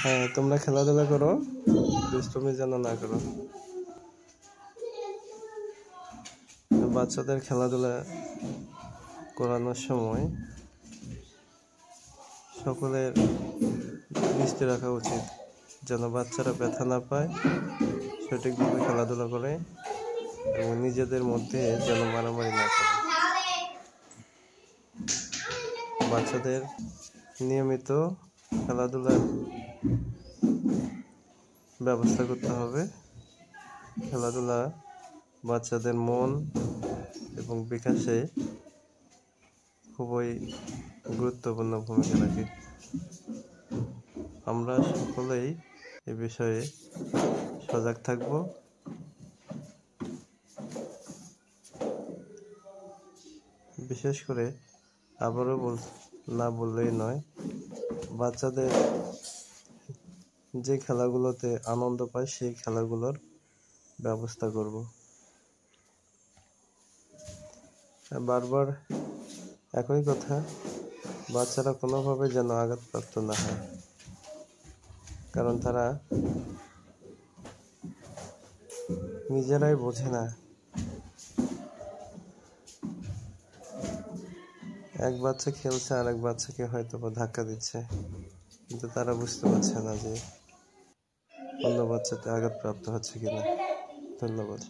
হ্যাঁ, তোমরা খেলাধুলা করো, দুষ্টুমি যেন না করো। বাচ্চাদের খেলাধুলা করানোর সময় সকলের দৃষ্টি রাখা উচিত যেন বাচ্চারা ব্যথা না পায়, সঠিকভাবে খেলাধুলা করে এবং নিজেদের মধ্যে যেন মারামারি না করে। বাচ্চাদের নিয়মিত খেলাধুলার ব্যবস্থা করতে হবে। খেলাধুলা বাচ্চাদের মন এবং বিকাশে খুবই গুরুত্বপূর্ণ ভূমিকা রাখে। আমরা সকলেই এ বিষয়ে সজাগ থাকব। বিশেষ করে আবারও না বললেই নয়, বাচ্চাদের যে খেলাগুলোতে আনন্দ পায় সেই খেলাগুলোর ব্যবস্থা করব। বারবার একই কথা, বাচ্চারা কোনোভাবে যেন আঘাতপ্রাপ্ত না হয়, কারণ তারা নিজেরাই বোঝে না। এক বাচ্চা খেলছে আর এক বাচ্চাকে হয়তো ধাক্কা দিচ্ছে, কিন্তু তারা বুঝতে পারছে না যে অন্য বাচ্চাতে আঘাতপ্রাপ্ত হচ্ছে কিনা। ধন্যবাদ।